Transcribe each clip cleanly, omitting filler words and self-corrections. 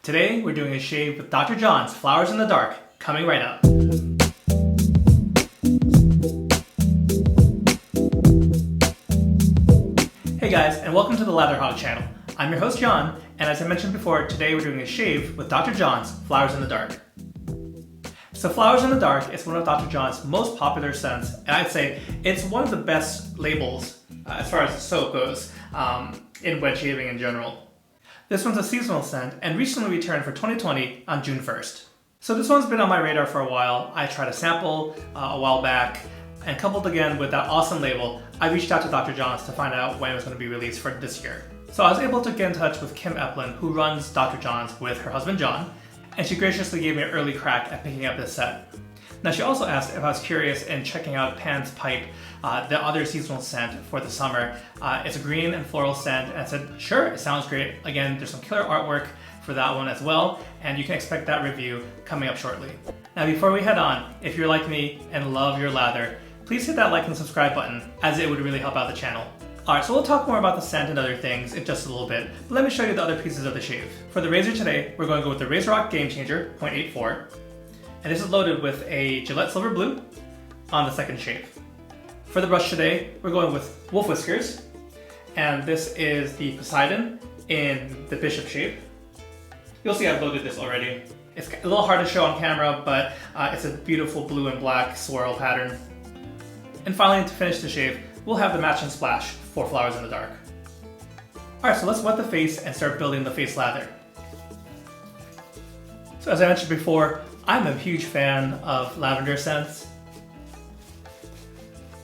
Today we're doing a shave with Dr. John's Flowers in the Dark, coming right up. Hey guys, and welcome to the Razorock channel. I'm your host John, and as I mentioned before, today we're doing a shave with Dr. John's Flowers in the Dark. So Flowers in the Dark is one of Dr. John's most popular scents, and I'd say it's one of the best labels as far as soap goes in wet shaving in general. This one's a seasonal scent and recently returned for 2020 on June 1st. So this one's been on my radar for a while. I tried a sample a while back, and coupled again with that awesome label, I reached out to Dr. John's to find out when it was going to be released for this year. So I was able to get in touch with Kim Eplin, who runs Dr. John's with her husband John, and she graciously gave me an early crack at picking up this set. Now she also asked if I was curious in checking out Pan's Pipe, the other seasonal scent for the summer. It's a green and floral scent, and I said, sure, it sounds great. Again, there's some killer artwork for that one as well, and you can expect that review coming up shortly. Now before we head on, if you're like me and love your lather, please hit that like and subscribe button, as it would really help out the channel. Alright, so we'll talk more about the scent and other things in just a little bit, but let me show you the other pieces of the shave. For the razor today, we're going to go with the Razorock Game Changer 0.84, and this is loaded with a Gillette Silver Blue on the second shave. For the brush today, we're going with Wolf Whiskers, and this is the Poseidon in the Bishop shape. You'll see I've loaded this already. It's a little hard to show on camera, but it's a beautiful blue and black swirl pattern. And finally, to finish the shave, we'll have the matching splash for Flowers in the Dark. Alright, so let's wet the face and start building the face lather. So as I mentioned before, I'm a huge fan of lavender scents,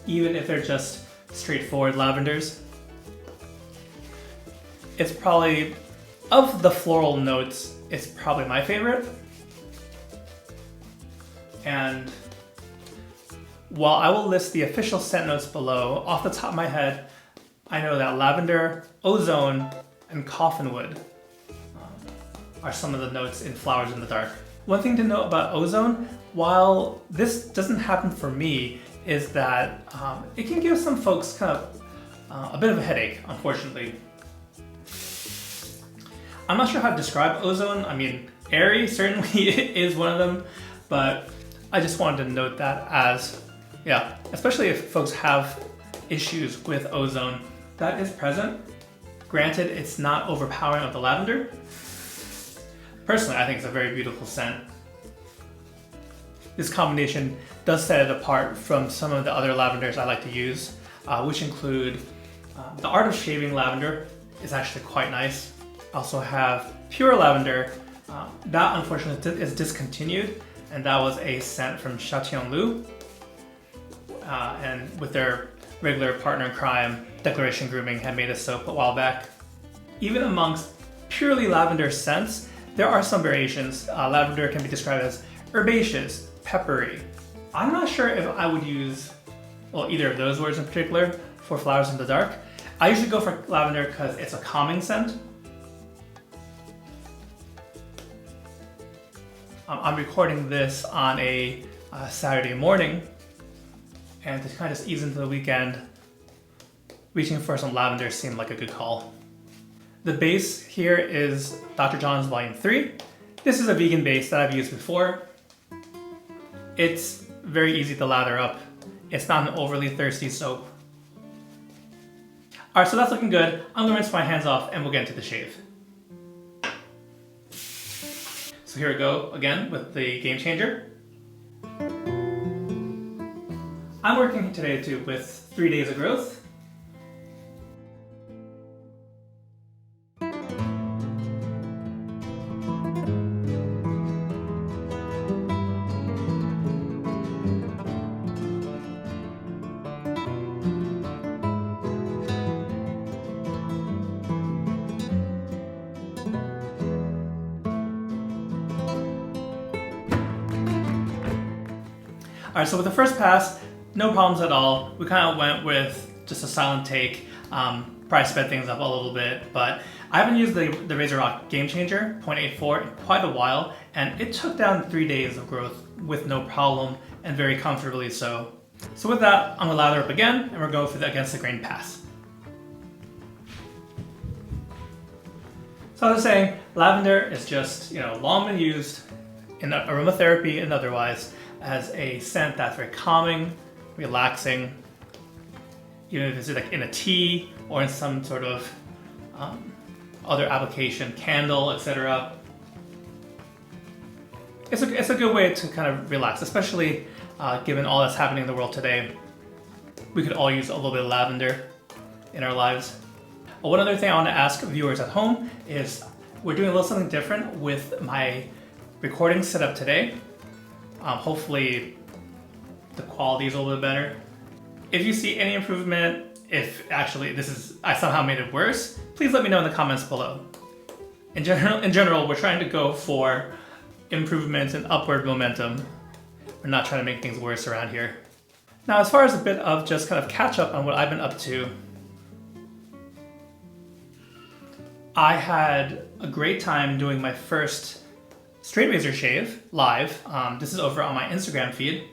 even if they're just straightforward lavenders. It's probably, of the floral notes, it's probably my favorite. And while I will list the official scent notes below, off the top of my head, I know that lavender, ozone, and coffin wood are some of the notes in Flowers in the Dark. One thing to note about ozone, while this doesn't happen for me, is that it can give some folks kind of a bit of a headache, unfortunately. I'm not sure how to describe ozone. I mean, airy certainly is one of them, but I just wanted to note that as, yeah, especially if folks have issues with ozone, that is present. Granted, it's not overpowering of the lavender. Personally, I think it's a very beautiful scent. This combination does set it apart from some of the other lavenders I like to use, which include the Art of Shaving lavender is actually quite nice. I also have pure lavender. That unfortunately is discontinued, and that was a scent from Châtillon Lu, and with their regular partner in crime, Declaration Grooming, had made a soap a while back. Even amongst purely lavender scents, there are some variations. Lavender can be described as herbaceous, peppery. I'm not sure if I would use, well, either of those words in particular for Flowers in the Dark. I usually go for lavender because it's a calming scent. I'm recording this on a Saturday morning, and to kind of just ease into the weekend, reaching for some lavender seemed like a good call. The base here is Dr. John's Volume 3. This is a vegan base that I've used before. It's very easy to lather up. It's not an overly thirsty soap. Alright, so that's looking good. I'm gonna rinse my hands off and we'll get into the shave. So here we go again with the Game Changer. I'm working today too with 3 days of growth. Alright, so with the first pass, no problems at all. We kind of went with just a silent take, probably sped things up a little bit, but I haven't used the Razorock Game Changer 0.84 in quite a while, and it took down 3 days of growth with no problem, and very comfortably so. So with that, I'm gonna lather up again, and we're going for the against the grain pass. So I was saying, lavender is just, long been used in aromatherapy and otherwise as a scent that's very calming, relaxing, even if it's like in a tea or in some sort of other application, candle, etc. It's a good way to kind of relax, especially given all that's happening in the world today. We could all use a little bit of lavender in our lives. One other thing I want to ask viewers at home is we're doing a little something different with my recording setup today. Hopefully the quality is a little bit better. If you see any improvement, if actually I somehow made it worse, please let me know in the comments below. In general, we're trying to go for improvements and upward momentum. We're not trying to make things worse around here. Now, as far as a bit of just kind of catch up on what I've been up to, I had a great time doing my first straight razor shave live. This is over on my Instagram feed,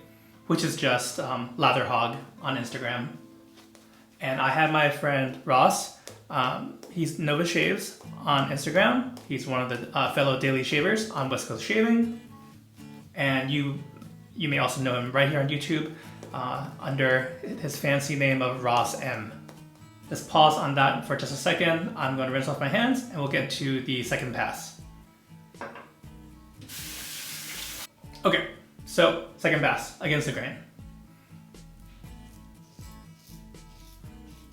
which is just Latherhog on Instagram. And I had my friend Ross, he's Nova Shaves on Instagram. He's one of the fellow daily shavers on West Coast Shaving. And you may also know him right here on YouTube under his fancy name of Ross M. Let's pause on that for just a second. I'm going to rinse off my hands and we'll get to the second pass. Okay, so second pass, against the grain.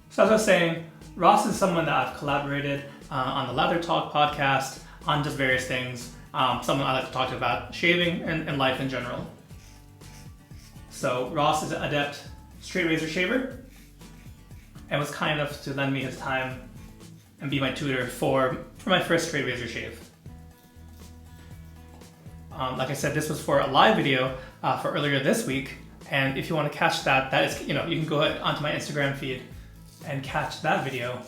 So as I was saying, Ross is someone that I've collaborated on the Lather Talk podcast on just various things. Someone I like to talk to about shaving and life in general. So Ross is an adept straight razor shaver and was kind enough to lend me his time and be my tutor for my first straight razor shave. Like I said, this was for a live video for earlier this week, and if you want to catch that is, you can go onto my Instagram feed and catch that video.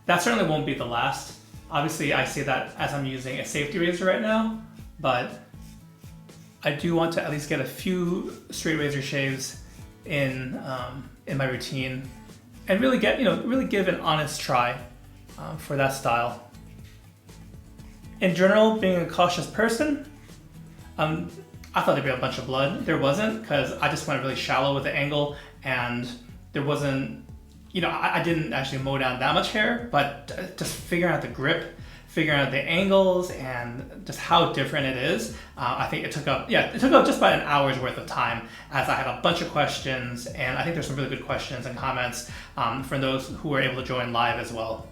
That certainly won't be the last. Obviously, I say that as I'm using a safety razor right now, but I do want to at least get a few straight razor shaves in my routine and really give an honest try for that style. In general, being a cautious person, I thought there'd be a bunch of blood. There wasn't, because I just went really shallow with the angle, and there wasn't, I didn't actually mow down that much hair, but just figuring out the grip, figuring out the angles, and just how different it is. I think it took up just about an hour's worth of time, as I had a bunch of questions, and I think there's some really good questions and comments from those who were able to join live as well.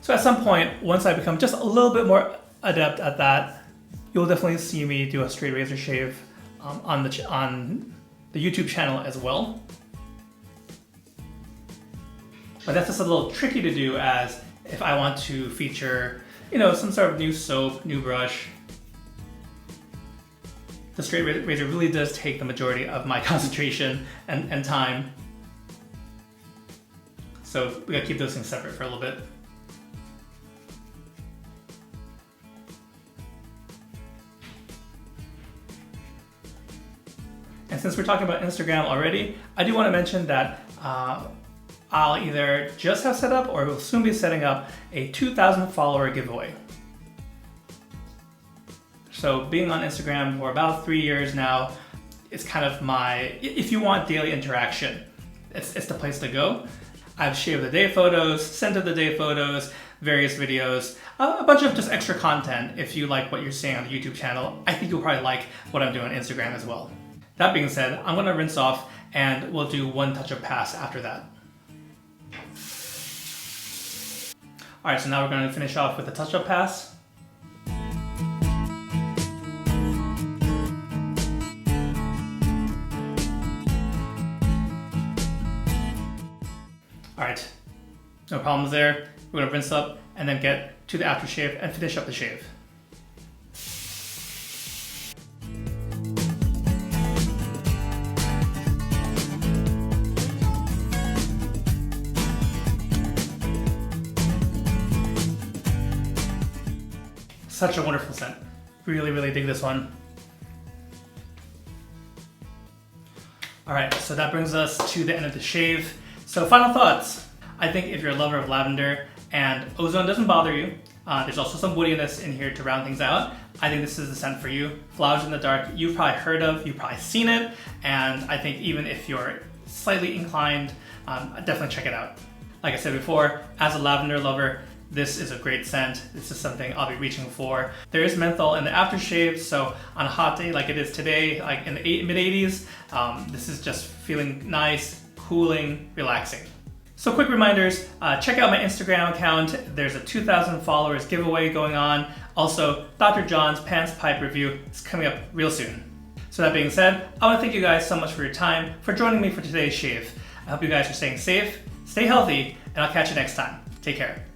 So at some point, once I become just a little bit more adept at that, you'll definitely see me do a straight razor shave on the YouTube channel as well. But that's just a little tricky to do, as if I want to feature, some sort of new soap, new brush. The straight razor really does take the majority of my concentration and time. So we gotta keep those things separate for a little bit. And since we're talking about Instagram already, I do want to mention that I'll either just have set up or will soon be setting up a 2,000 follower giveaway. So being on Instagram for about 3 years now, it's kind of if you want daily interaction, it's the place to go. I've shared the day photos, scent of the day photos, various videos, a bunch of just extra content. If you like what you're seeing on the YouTube channel, I think you'll probably like what I'm doing on Instagram as well. That being said, I'm going to rinse off and we'll do one touch-up pass after that. Alright, so now we're going to finish off with the touch-up pass. Alright, no problems there. We're going to rinse up and then get to the aftershave and finish up the shave. Such a wonderful scent. Really, really dig this one. All right, so that brings us to the end of the shave. So final thoughts. I think if you're a lover of lavender and ozone doesn't bother you, there's also some woodiness in here to round things out, I think this is the scent for you. Flowers in the Dark, you've probably heard of, you've probably seen it, and I think even if you're slightly inclined, definitely check it out. Like I said before, as a lavender lover, this is a great scent. This is something I'll be reaching for. There is menthol in the aftershave, so on a hot day like it is today, like in the mid-80s, this is just feeling nice, cooling, relaxing. So quick reminders, check out my Instagram account. There's a 2,000 followers giveaway going on. Also, Dr. John's Pants Pipe review is coming up real soon. So that being said, I want to thank you guys so much for your time, for joining me for today's shave. I hope you guys are staying safe, stay healthy, and I'll catch you next time. Take care.